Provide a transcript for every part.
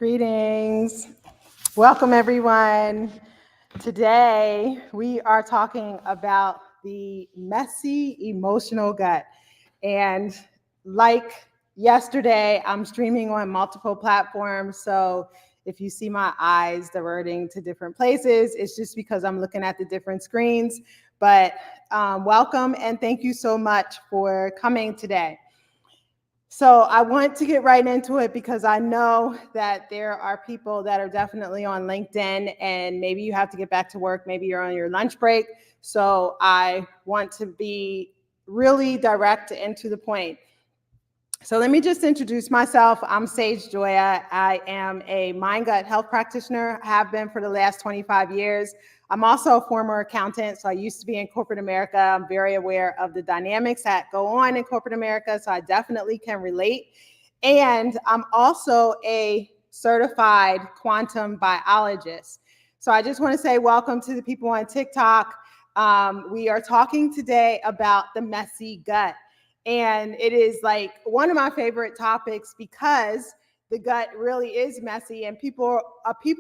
Greetings. Welcome, everyone. Today, we are talking about the messy emotional gut. And like yesterday, I'm streaming on multiple platforms. So if you see my eyes diverting to different places, it's just because I'm looking at the different screens. But welcome and thank you so much for coming today. So I want to get right into it because I know that there are people that are definitely on LinkedIn and maybe you have to get back to work, maybe you're on your lunch break. So I want to be really direct and to the point. So let me just introduce myself. I'm Sage Joya. I am a mind gut health practitioner, have been for the last 25 years. I'm also a former accountant, so I used to be in corporate America. I'm very aware of the dynamics that go on in corporate America, so I definitely can relate. And I'm also a certified quantum biologist. So I just want to say welcome to the people on TikTok. We are talking today about the messy gut. And it is like one of my favorite topics because the gut really is messy and people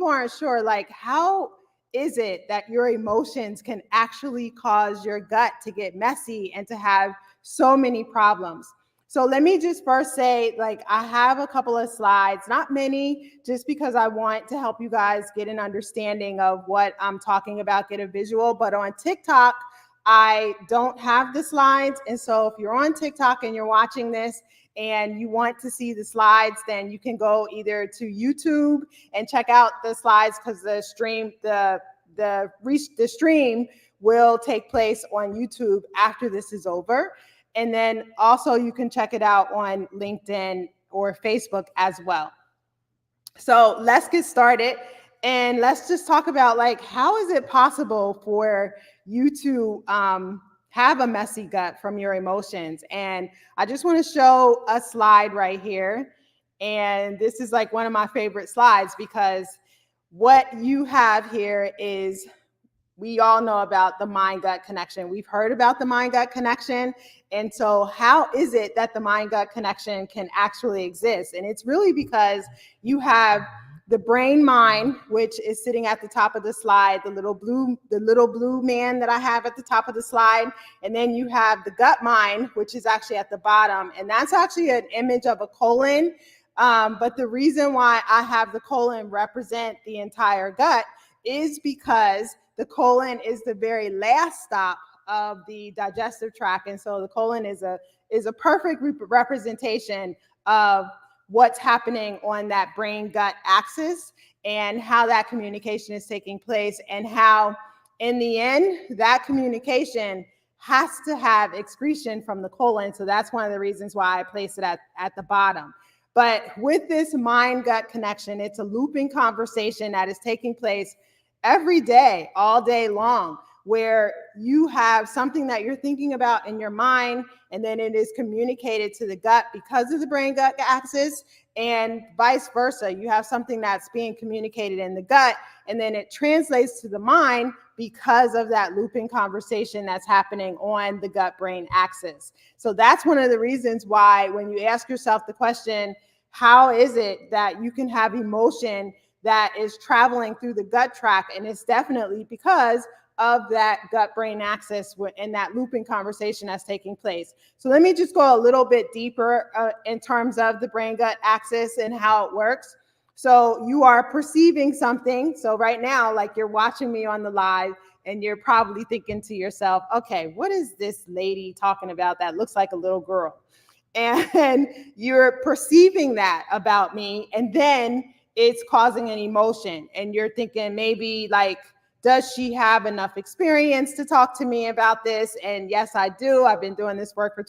aren't sure, like, how is it that your emotions can actually cause your gut to get messy and to have so many problems. So let me just first say, like, I have a couple of slides, not many, just because I want to help you guys get an understanding of what I'm talking about, get a visual. But on TikTok, I don't have the slides. And so if you're on TikTok and you're watching this and you want to see the slides, then you can go either to YouTube and check out the slides because the stream will take place on YouTube after this is over. And then also you can check it out on LinkedIn or Facebook as well. So let's get started. And let's just talk about, like, how is it possible for you to have a messy gut from your emotions? And I just want to show a slide right here. And this is like one of my favorite slides because what you have here is, we all know about the mind-gut connection. We've heard about the mind-gut connection. And so how is it that the mind-gut connection can actually exist? And it's really because you have the brain mind, which is sitting at the top of the slide, the little blue man that I have at the top of the slide. And then you have the gut mind, which is actually at the bottom. And that's actually an image of a colon. But the reason why I have the colon represent the entire gut is because the colon is the very last stop of the digestive tract. And so the colon is a perfect representation of what's happening on that brain gut axis and how that communication is taking place, and how in the end that communication has to have excretion from the colon. So that's one of the reasons why I place it at the bottom. But with this mind gut connection, it's a looping conversation that is taking place every day, all day long, where you have something that you're thinking about in your mind, and then it is communicated to the gut because of the brain gut axis, and vice versa. You have something that's being communicated in the gut, and then it translates to the mind because of that looping conversation that's happening on the gut brain axis. So that's one of the reasons why when you ask yourself the question, how is it that you can have emotion that is traveling through the gut tract? And it's definitely because of that gut brain axis and that looping conversation that's taking place. So let me just go a little bit deeper in terms of the brain gut axis and how it works. So you are perceiving something. So right now, like, you're watching me on the live and you're probably thinking to yourself, okay, what is this lady talking about that looks like a little girl? And you're perceiving that about me, and then it's causing an emotion. And you're thinking maybe, like, does she have enough experience to talk to me about this? And yes, I do. I've been doing this work for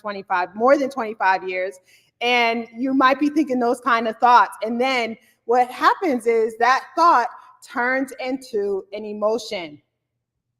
more than 25 years. And you might be thinking those kind of thoughts. And then what happens is that thought turns into an emotion.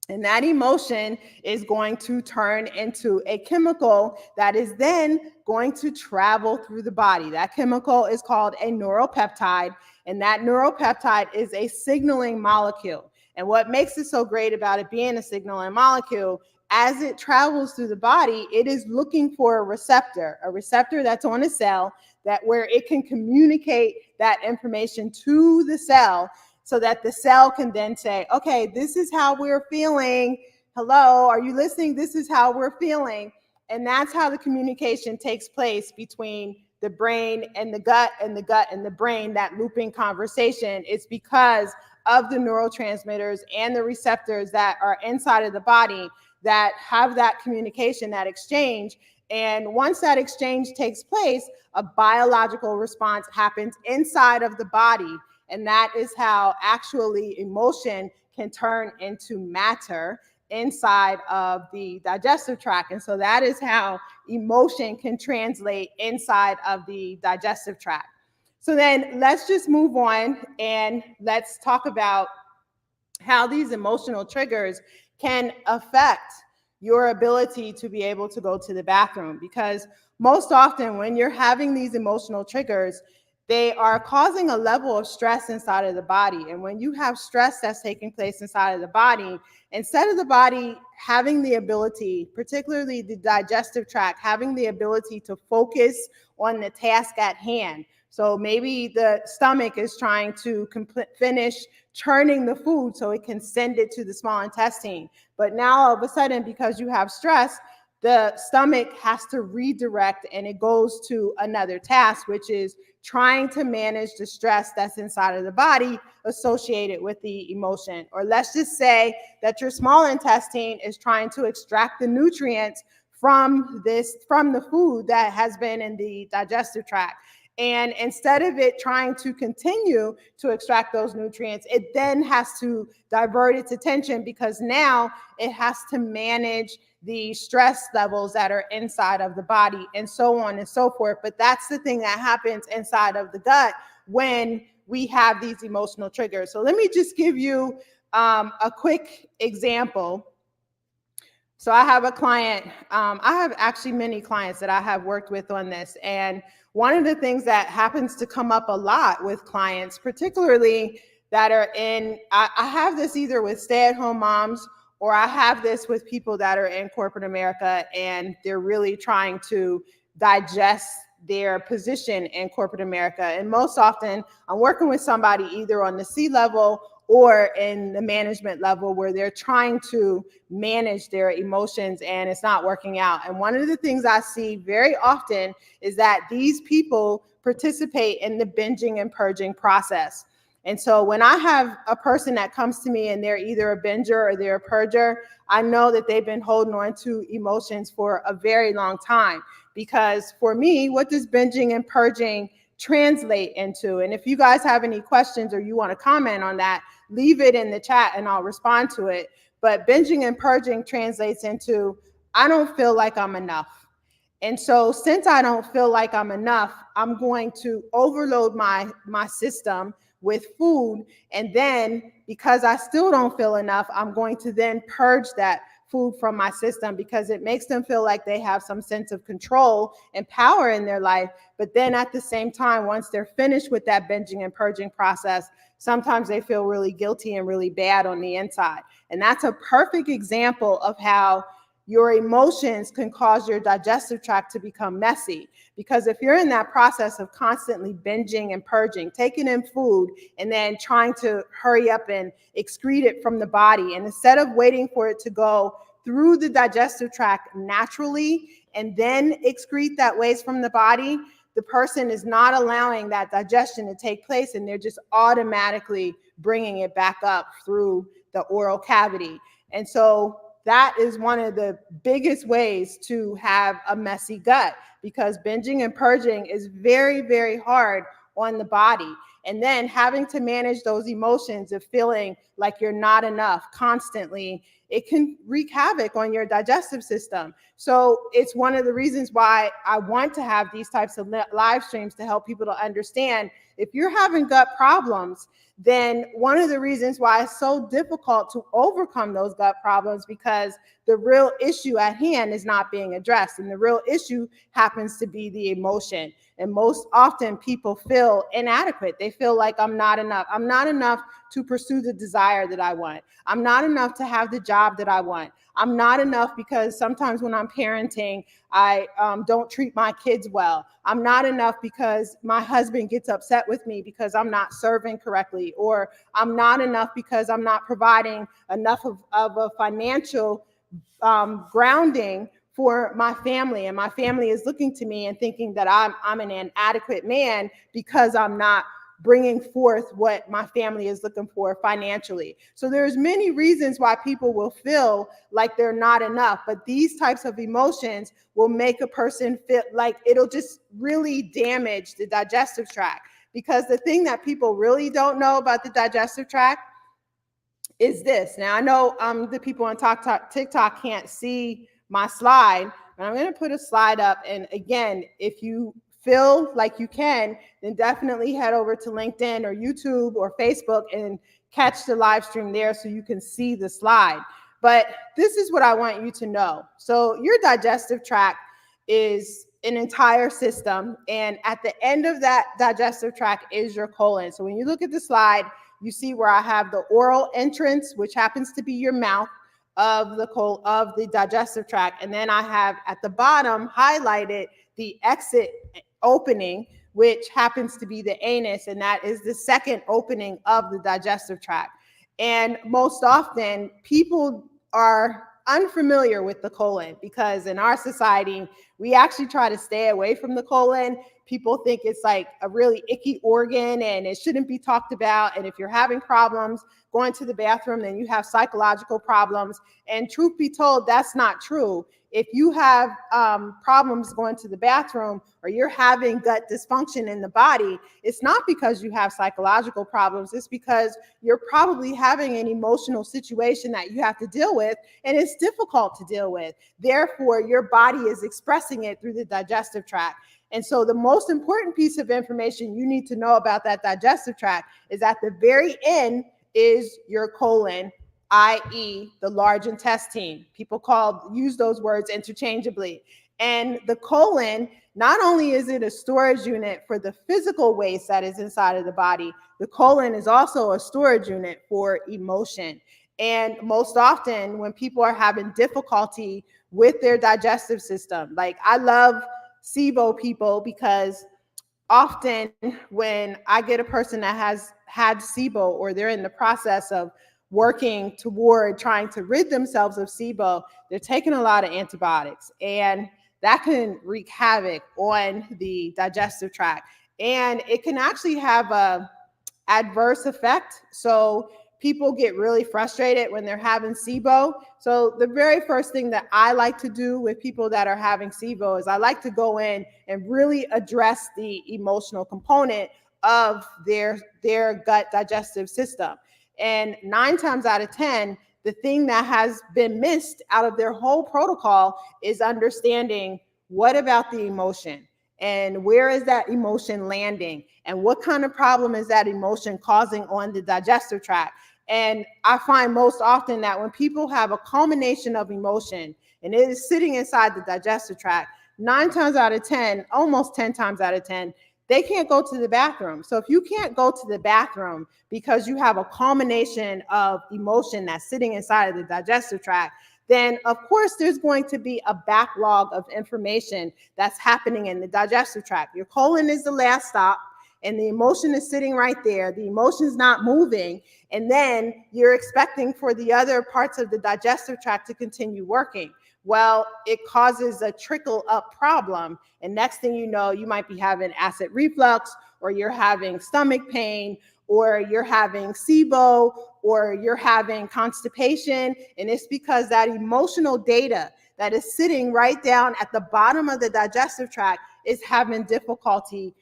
And that emotion is going to turn into a chemical that is then going to travel through the body. That chemical is called a neuropeptide, and that neuropeptide is a signaling molecule. And what makes it so great about it being a signaling molecule, as it travels through the body, it is looking for a receptor that's on a cell that where it can communicate that information to the cell so that the cell can then say, okay, this is how we're feeling. Hello, are you listening? This is how we're feeling. And that's how the communication takes place between the brain and the gut and the gut and the brain, that looping conversation. It's because of the neurotransmitters and the receptors that are inside of the body that have that communication, that exchange. And once that exchange takes place, a biological response happens inside of the body. And that is how actually emotion can turn into matter inside of the digestive tract. And so that is how emotion can translate inside of the digestive tract. So then let's just move on and let's talk about how these emotional triggers can affect your ability to be able to go to the bathroom. Because most often when you're having these emotional triggers, they are causing a level of stress inside of the body. And when you have stress that's taking place inside of the body, instead of the body having the ability, particularly the digestive tract, having the ability to focus on the task at hand. So maybe the stomach is trying to finish churning the food so it can send it to the small intestine. But now all of a sudden, because you have stress, the stomach has to redirect and it goes to another task, which is trying to manage the stress that's inside of the body associated with the emotion. Or let's just say that your small intestine is trying to extract the nutrients from the food that has been in the digestive tract. And instead of it trying to continue to extract those nutrients, it then has to divert its attention because now it has to manage the stress levels that are inside of the body and so on and so forth. But that's the thing that happens inside of the gut when we have these emotional triggers. So let me just give you a quick example. So I have a client, I have actually many clients that I have worked with on this. And one of the things that happens to come up a lot with clients, particularly that are I have this either with stay-at-home moms or I have this with people that are in corporate America and they're really trying to digest their position in corporate America. And most often I'm working with somebody either on the C-level or in the management level where they're trying to manage their emotions and it's not working out. And one of the things I see very often is that these people participate in the binging and purging process. And so when I have a person that comes to me and they're either a binger or they're a purger, I know that they've been holding on to emotions for a very long time. Because for me, what does binging and purging translate into? And if you guys have any questions or you want to comment on that, leave it in the chat and I'll respond to it. But binging and purging translates into, I don't feel like I'm enough. And so since I don't feel like I'm enough, I'm going to overload my system with food. And then because I still don't feel enough, I'm going to then purge that food from my system because it makes them feel like they have some sense of control and power in their life. But then at the same time, once they're finished with that binging and purging process, sometimes they feel really guilty and really bad on the inside. And that's a perfect example of how your emotions can cause your digestive tract to become messy. Because if you're in that process of constantly binging and purging, taking in food and then trying to hurry up and excrete it from the body, and instead of waiting for it to go through the digestive tract naturally and then excrete that waste from the body, the person is not allowing that digestion to take place and they're just automatically bringing it back up through the oral cavity. And so that is one of the biggest ways to have a messy gut, because binging and purging is very, very hard on the body. And then having to manage those emotions of feeling like you're not enough constantly, it can wreak havoc on your digestive system. So it's one of the reasons why I want to have these types of live streams to help people to understand if you're having gut problems, then one of the reasons why it's so difficult to overcome those gut problems because the real issue at hand is not being addressed. And the real issue happens to be the emotion. And most often people feel inadequate. They feel like I'm not enough. I'm not enough to pursue the desire that I want. I'm not enough to have the job job that I want. I'm not enough because sometimes when I'm parenting, I don't treat my kids well. I'm not enough because my husband gets upset with me because I'm not serving correctly, or I'm not enough because I'm not providing enough of a financial grounding for my family, and my family is looking to me and thinking that I'm an inadequate man because I'm not bringing forth what my family is looking for financially. So there's many reasons why people will feel like they're not enough, but these types of emotions will make a person feel like it'll just really damage the digestive tract. Because the thing that people really don't know about the digestive tract is this. Now, I know the people on TikTok can't see my slide, but I'm going to put a slide up. And again, if you feel like you can, then definitely head over to LinkedIn or YouTube or Facebook and catch the live stream there so you can see the slide. But this is what I want you to know. So your digestive tract is an entire system, and at the end of that digestive tract is your colon. So when you look at the slide, you see where I have the oral entrance, which happens to be your mouth of the digestive tract, and then I have at the bottom highlighted the exit opening, which happens to be the anus, and that is the second opening of the digestive tract. And most often, people are unfamiliar with the colon because in our society, we actually try to stay away from the colon. People think it's like a really icky organ and it shouldn't be talked about. And if you're having problems going to the bathroom, then you have psychological problems. And truth be told, that's not true. If you have problems going to the bathroom or you're having gut dysfunction in the body, it's not because you have psychological problems. It's because you're probably having an emotional situation that you have to deal with, and it's difficult to deal with. Therefore, your body is expressing it through the digestive tract. And so the most important piece of information you need to know about that digestive tract is at the very end is your colon, i.e. the large intestine. People use those words interchangeably. And the colon, not only is it a storage unit for the physical waste that is inside of the body, the colon is also a storage unit for emotion. And most often when people are having difficulty with their digestive system, like I love SIBO people because often when I get a person that has had SIBO or they're in the process of working toward trying to rid themselves of SIBO, they're taking a lot of antibiotics, and that can wreak havoc on the digestive tract. And it can actually have a adverse effect. So people get really frustrated when they're having SIBO. So the very first thing that I like to do with people that are having SIBO is I like to go in and really address the emotional component of their gut digestive system. And 9 times out of 10, the thing that has been missed out of their whole protocol is understanding what about the emotion and where is that emotion landing and what kind of problem is that emotion causing on the digestive tract. And I find most often that when people have a culmination of emotion and it is sitting inside the digestive tract, 9 times out of 10, almost 10 times out of 10, they can't go to the bathroom. So if you can't go to the bathroom because you have a culmination of emotion that's sitting inside of the digestive tract, then of course there's going to be a backlog of information that's happening in the digestive tract. Your colon is the last stop, and the emotion is sitting right there. The emotion's not moving, and then you're expecting for the other parts of the digestive tract to continue working. Well, it causes a trickle up problem. And next thing you know, you might be having acid reflux, or you're having stomach pain, or you're having SIBO, or you're having constipation. And it's because that emotional data that is sitting right down at the bottom of the digestive tract is having difficulty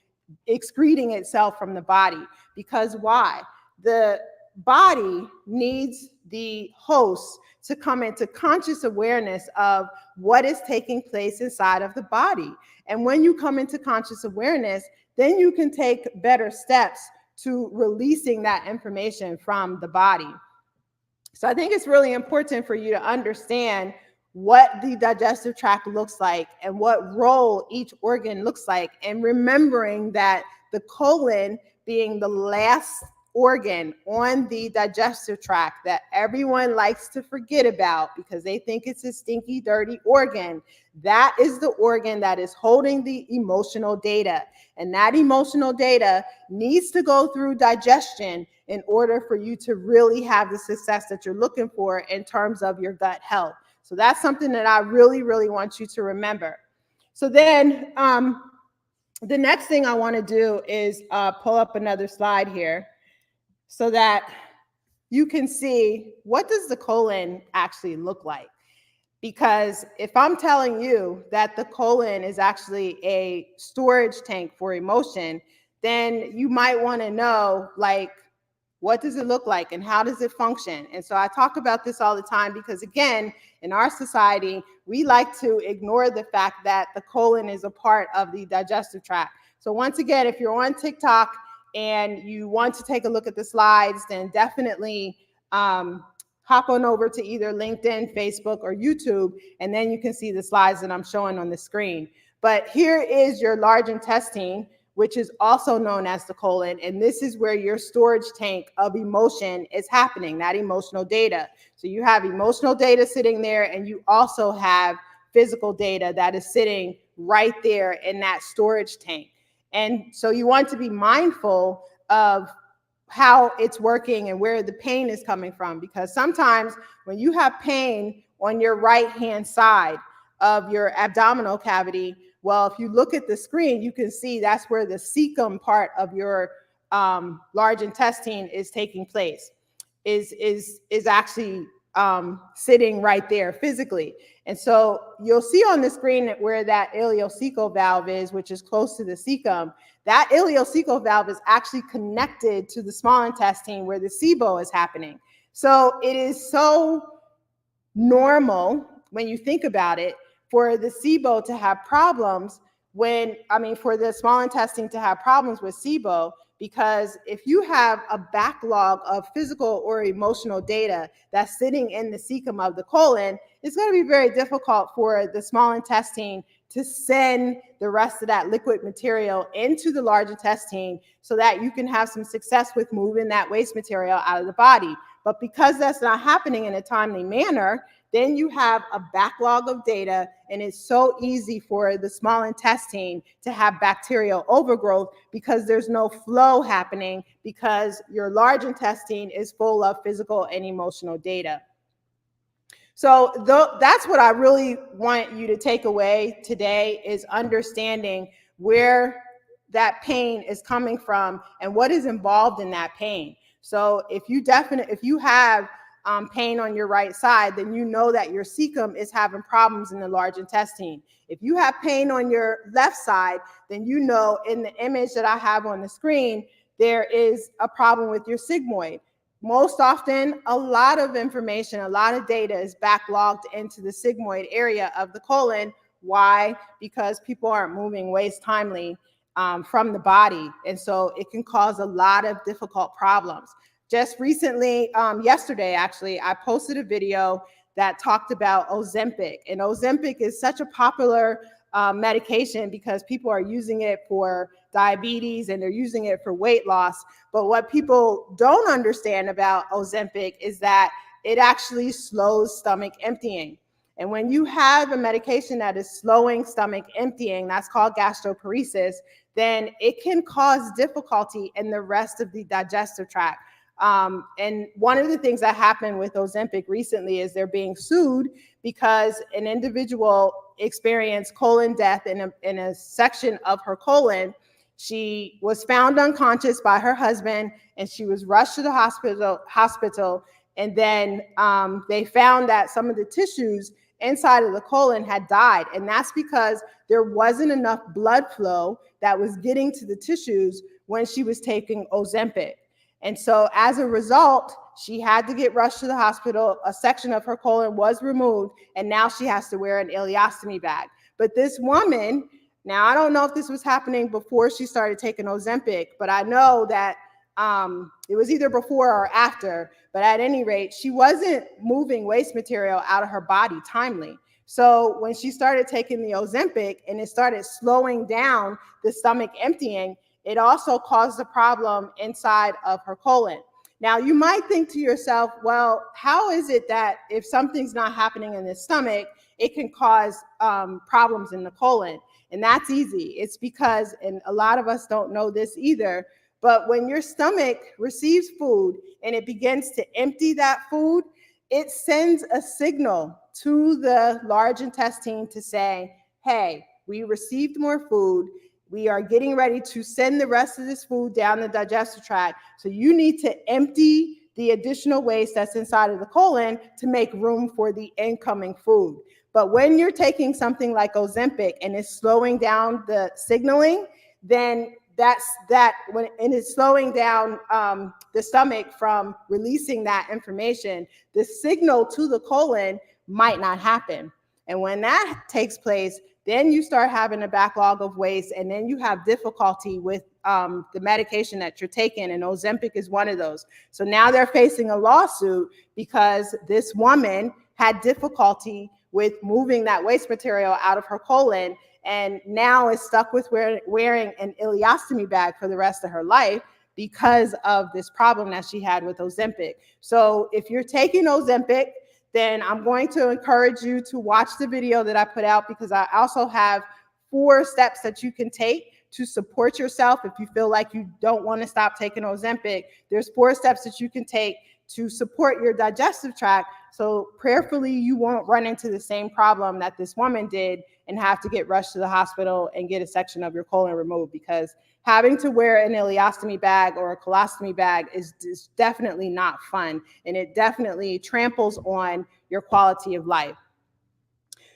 excreting itself from the body. Because why? The body needs the host to come into conscious awareness of what is taking place inside of the body. And when you come into conscious awareness, then you can take better steps to releasing that information from the body. So I think it's really important for you to understand what the digestive tract looks like and what role each organ looks like, and remembering that the colon being the last organ on the digestive tract that everyone likes to forget about because they think it's a stinky, dirty organ, that is the organ that is holding the emotional data. And that emotional data needs to go through digestion in order for you to really have the success that you're looking for in terms of your gut health. So that's something that I really, really want you to remember. So then the next thing I want to do is pull up another slide here so that you can see what does the colon actually look like. Because if I'm telling you that the colon is actually a storage tank for emotion, then you might want to know, like, what does it look like and how does it function? And so I talk about this all the time because, again, in our society, we like to ignore the fact that the colon is a part of the digestive tract. So once again, if you're on TikTok and you want to take a look at the slides, then definitely hop on over to either LinkedIn, Facebook, or YouTube, and then you can see the slides that I'm showing on the screen. But here is your large intestine, which is also known as the colon, and this is where your storage tank of emotion is happening, that emotional data. So you have emotional data sitting there, and you also have physical data that is sitting right there in that storage tank. And so you want to be mindful of how it's working and where the pain is coming from, because sometimes when you have pain on your right hand side of your abdominal cavity, well, if you look at the screen, you can see that's where the cecum part of your large intestine is taking place, is actually sitting right there physically. And so you'll see on the screen where that ileocecal valve is, which is close to the cecum. That ileocecal valve is actually connected to the small intestine where the SIBO is happening. So it is so normal when you think about it for the SIBO to have problems for the small intestine to have problems with SIBO, because if you have a backlog of physical or emotional data that's sitting in the cecum of the colon, it's going to be very difficult for the small intestine to send the rest of that liquid material into the large intestine so that you can have some success with moving that waste material out of the body. But because that's not happening in a timely manner, then you have a backlog of data, and it's so easy for the small intestine to have bacterial overgrowth because there's no flow happening, because your large intestine is full of physical and emotional data. So that's what I really want you to take away today, is understanding where that pain is coming from and what is involved in that pain. So if you have pain on your right side, then you know that your cecum is having problems in the large intestine. If you have pain on your left side, then you know in the image that I have on the screen, there is a problem with your sigmoid. Most often, a lot of information, a lot of data is backlogged into the sigmoid area of the colon. Why? Because people aren't moving waste timely from the body. And so it can cause a lot of difficult problems. Just recently, yesterday actually, I posted a video that talked about Ozempic. And Ozempic is such a popular medication because people are using it for diabetes and they're using it for weight loss. But what people don't understand about Ozempic is that it actually slows stomach emptying. And when you have a medication that is slowing stomach emptying, that's called gastroparesis, then it can cause difficulty in the rest of the digestive tract. And one of the things that happened with Ozempic recently is they're being sued because an individual experienced colon death in a section of her colon. She was found unconscious by her husband, and she was rushed to the hospital. And then they found that some of the tissues inside of the colon had died. And that's because there wasn't enough blood flow that was getting to the tissues when she was taking Ozempic. And so as a result, she had to get rushed to the hospital. A section of her colon was removed, and now she has to wear an ileostomy bag. But this woman, now I don't know if this was happening before she started taking Ozempic, but I know that it was either before or after. But at any rate, she wasn't moving waste material out of her body timely. So when she started taking the Ozempic and it started slowing down the stomach emptying, it also caused a problem inside of her colon. Now, you might think to yourself, well, how is it that if something's not happening in the stomach, it can cause problems in the colon? And that's easy. It's because, and a lot of us don't know this either, but when your stomach receives food and it begins to empty that food, it sends a signal to the large intestine to say, hey, we received more food. We are getting ready to send the rest of this food down the digestive tract. So you need to empty the additional waste that's inside of the colon to make room for the incoming food. But when you're taking something like Ozempic and it's slowing down the signaling, then when it's slowing down the stomach from releasing that information, the signal to the colon might not happen. And when that takes place, then you start having a backlog of waste, and then you have difficulty with the medication that you're taking, and Ozempic is one of those. So now they're facing a lawsuit because this woman had difficulty with moving that waste material out of her colon, and now is stuck with wearing an ileostomy bag for the rest of her life because of this problem that she had with Ozempic. So if you're taking Ozempic, then I'm going to encourage you to watch the video that I put out, because I also have 4 steps that you can take to support yourself if you feel like you don't want to stop taking Ozempic. There's 4 steps that you can take to support your digestive tract, so prayerfully you won't run into the same problem that this woman did and have to get rushed to the hospital and get a section of your colon removed, because having to wear an ileostomy bag or a colostomy bag is definitely not fun, and it definitely tramples on your quality of life.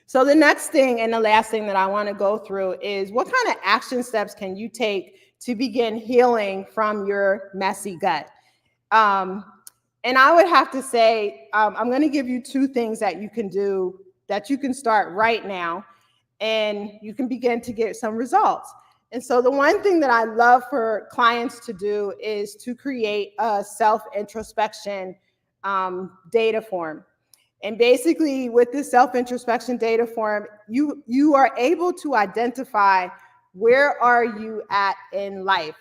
So the next thing and the last thing that I want to go through is, what kind of action steps can you take to begin healing from your messy gut? And I would have to say, I'm going to give you 2 things that you can do, that you can start right now, and you can begin to get some results. And so the one thing that I love for clients to do is to create a self-introspection data form. And basically with this self-introspection data form, you are able to identify where are you at in life.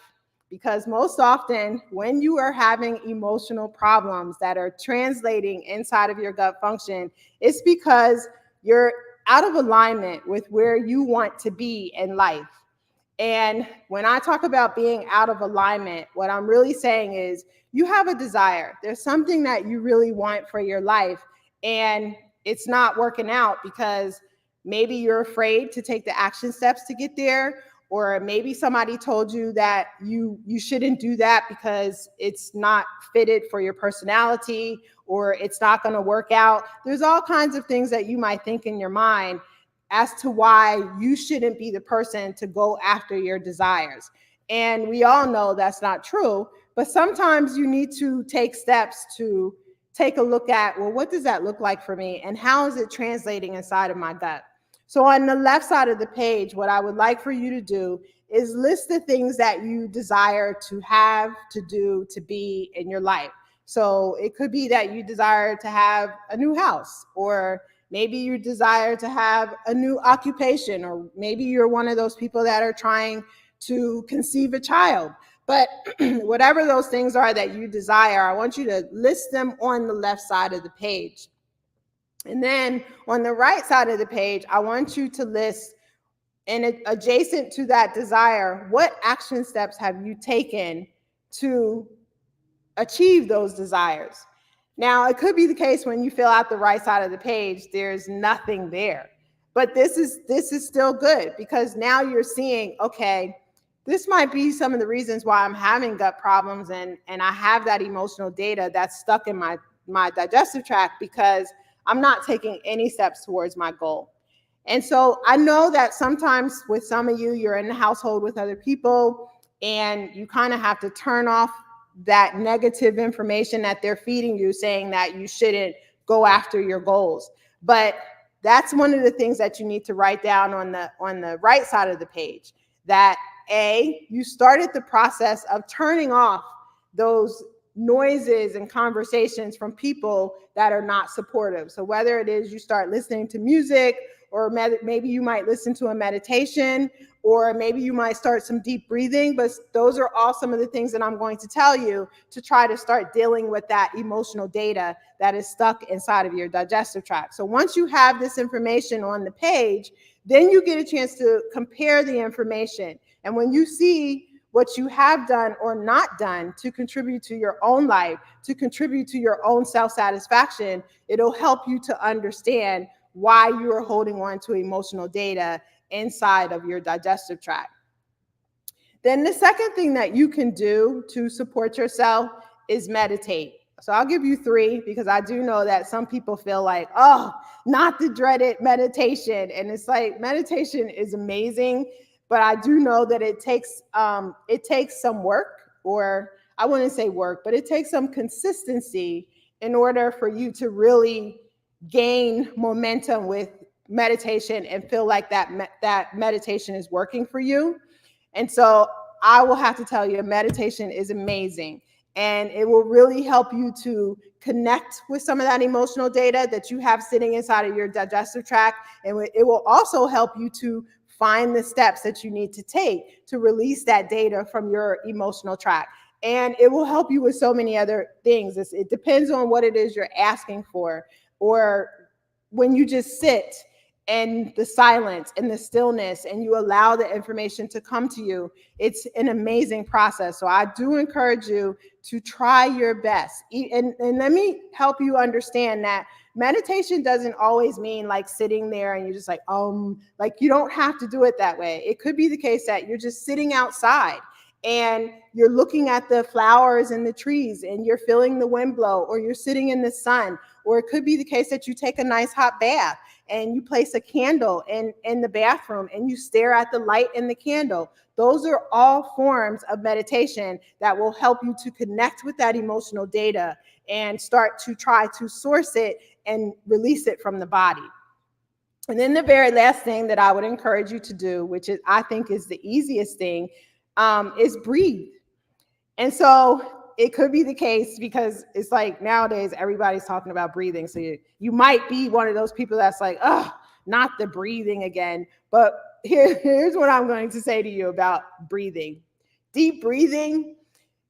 Because most often when you are having emotional problems that are translating inside of your gut function, it's because you're out of alignment with where you want to be in life. And when I talk about being out of alignment, what I'm really saying is you have a desire. There's something that you really want for your life, and it's not working out because maybe you're afraid to take the action steps to get there, or maybe somebody told you that you shouldn't do that because it's not fitted for your personality, or it's not going to work out. There's all kinds of things that you might think in your mind as to why you shouldn't be the person to go after your desires. And we all know that's not true, but sometimes you need to take steps to take a look at, well, what does that look like for me? And how is it translating inside of my gut? So on the left side of the page, what I would like for you to do is list the things that you desire to have, to do, to be in your life. So it could be that you desire to have a new house, or maybe you desire to have a new occupation, or maybe you're one of those people that are trying to conceive a child. But whatever those things are that you desire, I want you to list them on the left side of the page. And then on the right side of the page, I want you to list, and adjacent to that desire, what action steps have you taken to achieve those desires? Now, it could be the case when you fill out the right side of the page, there's nothing there. But this is still good, because now you're seeing, okay, this might be some of the reasons why I'm having gut problems, and I have that emotional data that's stuck in my digestive tract because I'm not taking any steps towards my goal. And so I know that sometimes with some of you, you're in the household with other people, and you kind of have to turn off that negative information that they're feeding you, saying that you shouldn't go after your goals. But that's one of the things that you need to write down on the right side of the page, that you started the process of turning off those noises and conversations from people that are not supportive. So whether it is you start listening to music, or maybe you might listen to a meditation, or maybe you might start some deep breathing. But those are all some of the things that I'm going to tell you to try to start dealing with that emotional data that is stuck inside of your digestive tract. So once you have this information on the page, then you get a chance to compare the information. And when you see what you have done or not done to contribute to your own life, to contribute to your own self-satisfaction, it'll help you to understand why you are holding on to emotional data inside of your digestive tract. Then the second thing that you can do to support yourself is meditate. So I'll give you 3, because I do know that some people feel like, oh, not the dreaded meditation. And it's like, meditation is amazing, but I do know that it takes some work, or I wouldn't say work, but it takes some consistency in order for you to really gain momentum with meditation and feel like that meditation is working for you. And so I will have to tell you, meditation is amazing, and it will really help you to connect with some of that emotional data that you have sitting inside of your digestive tract. And it will also help you to find the steps that you need to take to release that data from your emotional tract. And it will help you with so many other things. It depends on what it is you're asking for, or when you just sit and the silence and the stillness and you allow the information to come to you, it's an amazing process. So I do encourage you to try your best. And let me help you understand that meditation doesn't always mean like sitting there and you're just like you don't have to do it that way. It could be the case that you're just sitting outside and you're looking at the flowers and the trees and you're feeling the wind blow, or you're sitting in the sun, or it could be the case that you take a nice hot bath and you place a candle in the bathroom and you stare at the light in the candle. Those are all forms of meditation that will help you to connect with that emotional data and start to try to source it and release it from the body. And then the very last thing that I would encourage you to do, which is I think is the easiest thing, is breathe. And so it could be the case, because it's like nowadays everybody's talking about breathing. So you might be one of those people that's like, oh, not the breathing again. But here's what I'm going to say to you about breathing. Deep breathing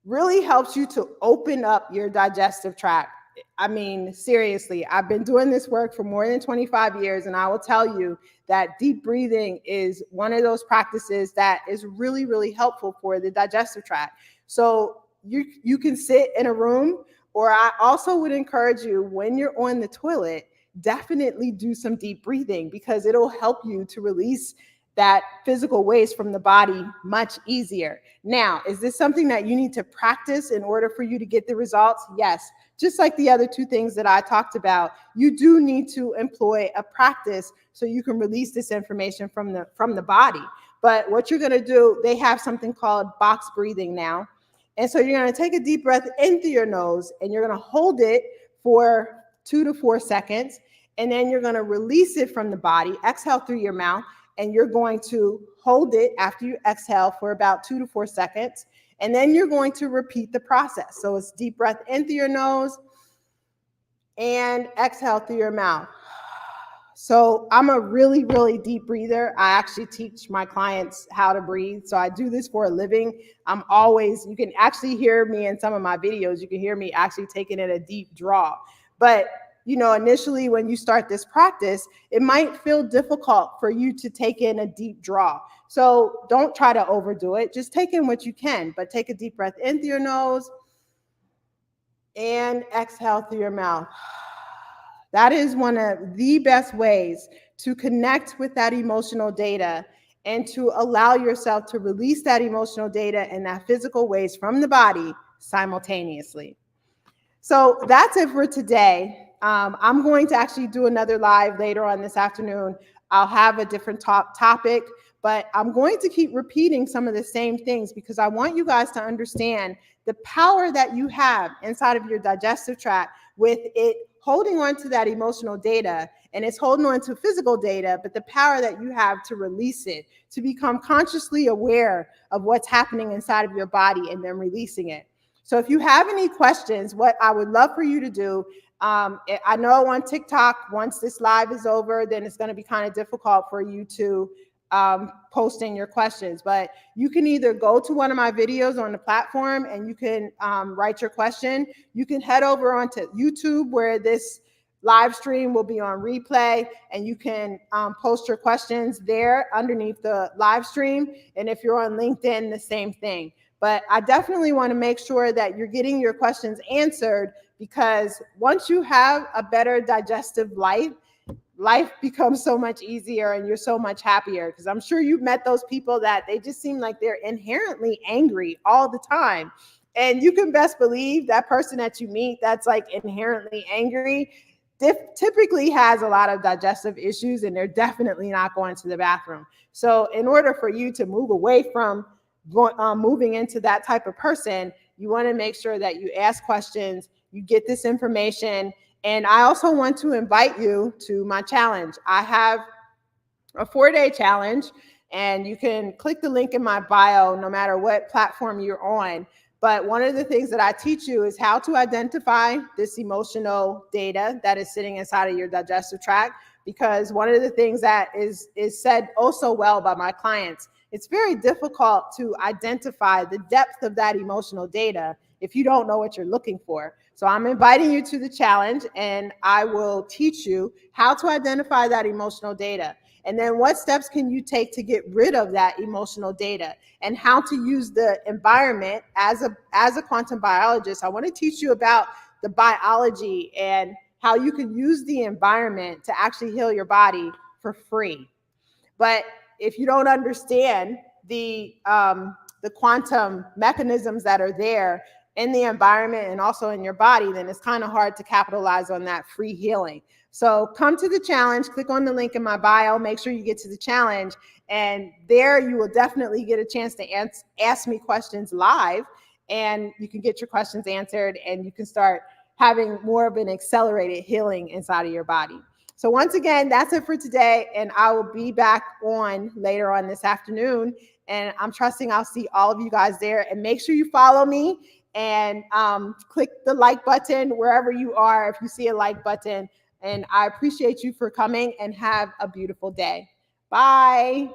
really helps you to open up your digestive tract. I mean, seriously, I've been doing this work for more than 25 years, and I will tell you that deep breathing is one of those practices that is really, really helpful for the digestive tract. So you can sit in a room, or I also would encourage you, when you're on the toilet, definitely do some deep breathing, because it'll help you to release that physical waste from the body much easier. Now, is this something that you need to practice in order for you to get the results? Yes. Just like the other 2 things that I talked about, you do need to employ a practice so you can release this information from the body. But what you're going to do, they have something called box breathing now. And so you're going to take a deep breath in through your nose, and you're going to hold it for 2 to 4 seconds. And then you're going to release it from the body, exhale through your mouth, and you're going to hold it after you exhale for about 2 to 4 seconds. And then you're going to repeat the process. So it's deep breath in through your nose and exhale through your mouth. So I'm a really, really deep breather. I actually teach my clients how to breathe. So I do this for a living. You can actually hear me in some of my videos. You can hear me actually taking in a deep draw. But initially when you start this practice, it might feel difficult for you to take in a deep draw. So don't try to overdo it. Just take in what you can, but take a deep breath in through your nose and exhale through your mouth. That is one of the best ways to connect with that emotional data and to allow yourself to release that emotional data and that physical waste from the body simultaneously. So that's it for today. I'm going to actually do another live later on this afternoon. I'll have a different topic, but I'm going to keep repeating some of the same things, because I want you guys to understand the power that you have inside of your digestive tract with it holding on to that emotional data, and it's holding on to physical data, but the power that you have to release it, to become consciously aware of what's happening inside of your body and then releasing it. So if you have any questions, what I would love for you to do, I know on TikTok, once this live is over, then it's going to be kind of difficult for you to post in your questions. But you can either go to one of my videos on the platform and you can write your question. You can head over onto YouTube where this live stream will be on replay, and you can post your questions there underneath the live stream. And if you're on LinkedIn, the same thing. But I definitely want to make sure that you're getting your questions answered, because once you have a better digestive life becomes so much easier and you're so much happier. Because I'm sure you've met those people that they just seem like they're inherently angry all the time. And you can best believe that person that you meet that's like inherently angry typically has a lot of digestive issues, and they're definitely not going to the bathroom. So in order for you to move away from moving into that type of person, you want to make sure that you ask questions, you get this information. And I also want to invite you to my challenge. I have a 4-day challenge, and you can click the link in my bio no matter what platform you're on. But one of the things that I teach you is how to identify this emotional data that is sitting inside of your digestive tract. Because one of the things that is said oh so well by my clients, it's very difficult to identify the depth of that emotional data if you don't know what you're looking for. So I'm inviting you to the challenge, and I will teach you how to identify that emotional data. And then what steps can you take to get rid of that emotional data, and how to use the environment as a quantum biologist. I want to teach you about the biology and how you can use the environment to actually heal your body for free. But if you don't understand the quantum mechanisms that are there in the environment and also in your body, then it's kind of hard to capitalize on that free healing. So come to the challenge, click on the link in my bio, make sure you get to the challenge, and there you will definitely get a chance to ask me questions live, and you can get your questions answered, and you can start having more of an accelerated healing inside of your body. So once again, that's it for today, and I will be back on later on this afternoon, and I'm trusting I'll see all of you guys there. And make sure you follow me and click the like button wherever you are if you see a like button. And I appreciate you for coming, and have a beautiful day. Bye.